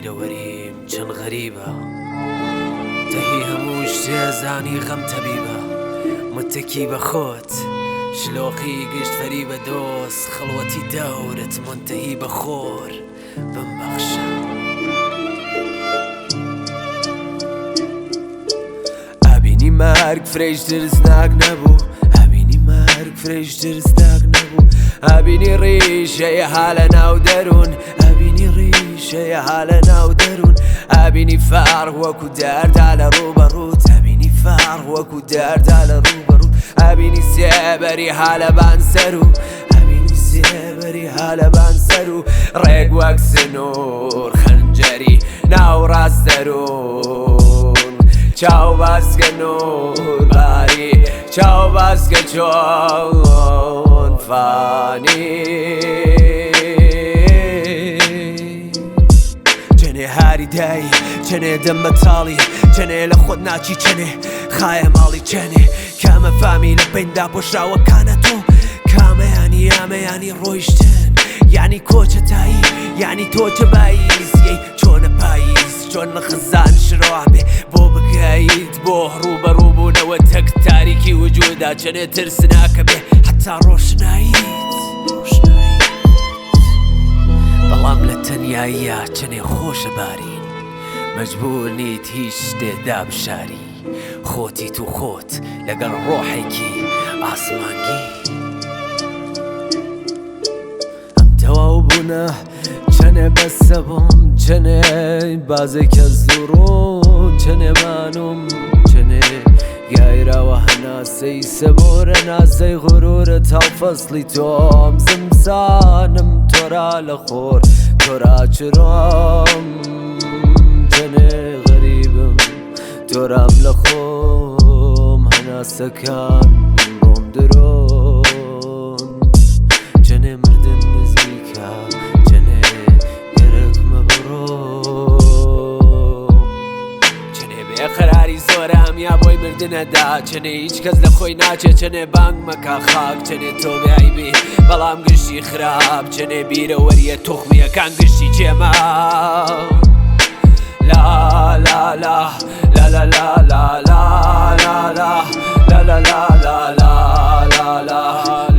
بیرەوەریم چەند غەریبە تەهی هەموو شتێزانی غەم تەبیبە متەکی بە خۆت شلۆقی گشت فەریبە دۆست خەڵوەتی دەورت منتەهی بە خۆر بمبەخشە ئابینی مارگ فرێژتر سناک نەبوو ئابینی مارگ فرێژتر سناک نەبوو ئابینی ڕیشەیە ها لە ناو دەروون ئابینی ڕیشەیە ها لە ناو دەروون ئابینی فار وەکو دەردا لە ڕوبەڕووت ئابینی فار وەکو دەردا لە ڕوبەڕووت ئابینی سێبەری ها لە بانسەر و ئابینی سێبەری ها لە بانسەر و ڕێک وەک سنوور خەنجەری ناو ڕاست دەروون چاو باسکە نور باری چاو باسکە چۆن فانی چەنێ هاری دایی چەنێ دەم بەتاڵی چەنێ لە خۆت ناچی چەنێ خایە ماڵی چەنێ کامە فامی لە بیندا پۆشراوەکانە تۆ کامەیانی یامەیانی ڕۆیشتن یعنی کۆچەتایی یعنی تۆچە باییزیەی چۆنە پاییز چۆن لە خزان شرۆ بێ بۆ بگەیت بۆ ڕوبەڕوو بوونەوە تەک تاریکی وجودا چەنێ ترسناکە بێ حتا ڕۆشناییت بەڵام لە تەنیاییە چەنێ خۆشە بارین مەجبور نیت هیچ شتێدا بشاری خۆتی تو خۆت لەگەڵ ڕۆحێکی ئاسمانگی تەواو بوونە چەنێ بەسە بۆم چەنێ بازێکە زوڕۆن چەنێ مانوم چەنێ گایراوە هەناسەی سەبۆرە نازەی غورورە تاو فەسڵی تۆم زمزانم تۆرا لە خۆر تۆرا چرۆم چەنێ غەریبم تۆرام لە خۆم هەناسەکان ڕۆم درۆن چەنێ مردن نزیکە چەنێ گەرەکمە بڕۆ چەنێ بێقەراری زۆرە هەمیا بۆی مردنەدا چەنێ هیچ کەس لە خۆی ناچێت چەنێ بانگ مەکا خاک چەنێ تۆ بیایبی بەڵام گشتی خراپ چەنێ بیرەوەریە تۆخمیەکان گشتی جێما لا لا لا لا لا لا لا لا لا لا لا لا لا لا لا